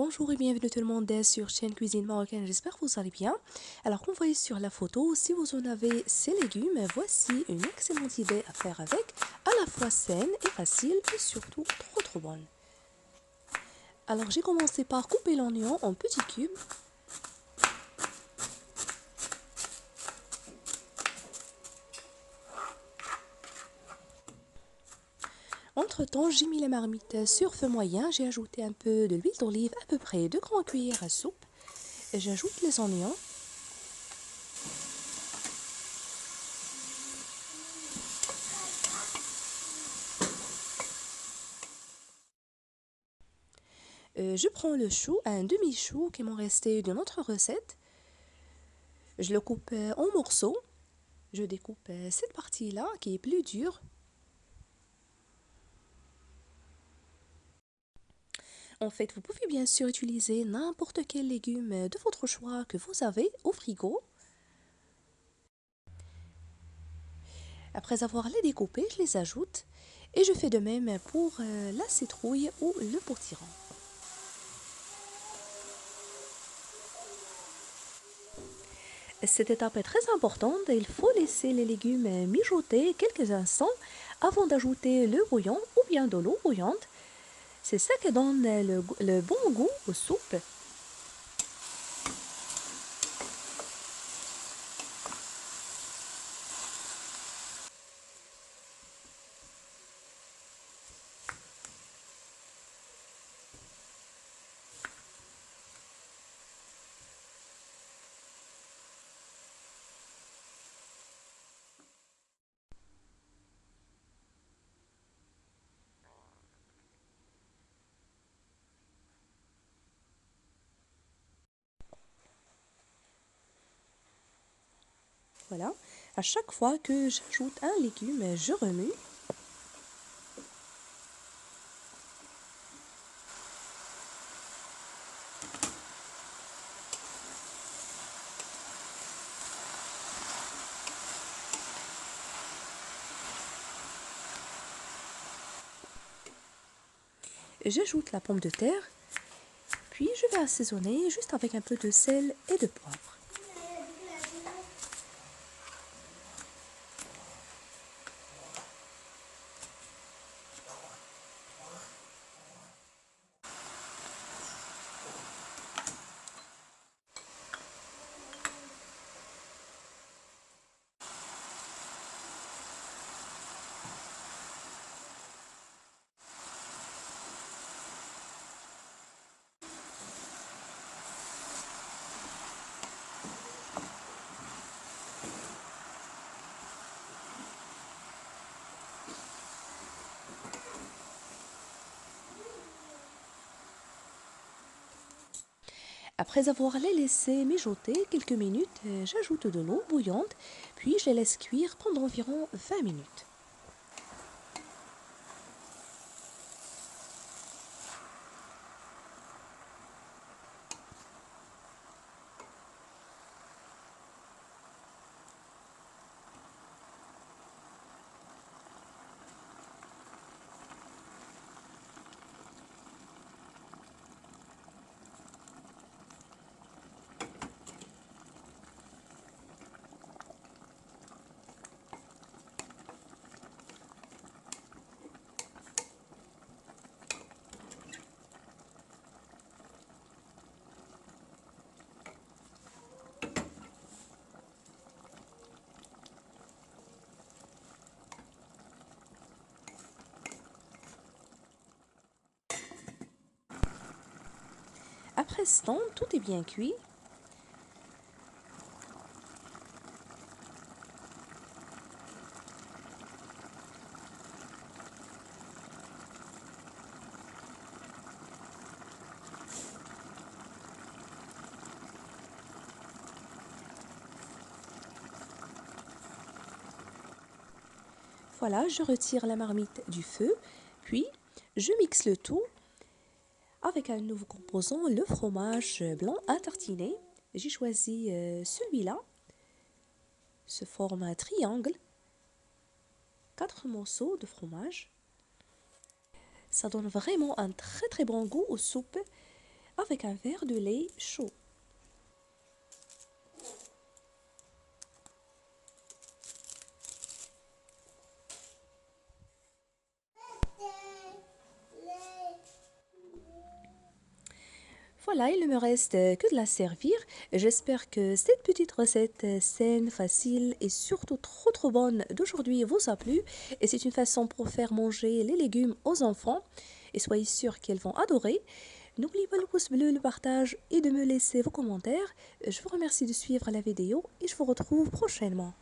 Bonjour et bienvenue tout le monde sur chaîne Cuisine Marocaine, j'espère que vous allez bien. Alors comme vous voyez sur la photo, si vous en avez ces légumes, voici une excellente idée à faire avec, à la fois saine et facile et surtout trop bonne. Alors j'ai commencé par couper l'oignon en petits cubes. Entre-temps, j'ai mis la marmite sur feu moyen, j'ai ajouté un peu de l'huile d'olive, à peu près 2 grandes cuillères à soupe. J'ajoute les oignons. Je prends le chou, un demi-chou qui m'en restait d'une autre recette. Je le coupe en morceaux. Je découpe cette partie-là qui est plus dure. En fait, vous pouvez bien sûr utiliser n'importe quel légume de votre choix que vous avez au frigo. Après avoir les découpés, je les ajoute et je fais de même pour la citrouille ou le potiron. Cette étape est très importante, il faut laisser les légumes mijoter quelques instants avant d'ajouter le bouillon ou bien de l'eau bouillante. C'est ça qui donne le bon goût aux soupes. Voilà, à chaque fois que j'ajoute un légume, je remue. J'ajoute la pomme de terre, puis je vais assaisonner juste avec un peu de sel et de poivre. Après avoir les laissés mijoter quelques minutes, j'ajoute de l'eau bouillante, puis je les laisse cuire pendant environ 20 minutes. Après ce temps, tout est bien cuit. Voilà, je retire la marmite du feu, puis je mixe le tout avec un nouveau composant, le fromage blanc à tartiner. J'ai choisi celui-là, ce format triangle, 4 morceaux de fromage. Ça donne vraiment un très bon goût aux soupes avec un verre de lait chaud. Voilà, il ne me reste que de la servir. J'espère que cette petite recette saine, facile et surtout trop bonne d'aujourd'hui vous a plu. Et c'est une façon pour faire manger les légumes aux enfants. Et soyez sûrs qu'elles vont adorer. N'oubliez pas le pouce bleu, le partage et de me laisser vos commentaires. Je vous remercie de suivre la vidéo et je vous retrouve prochainement.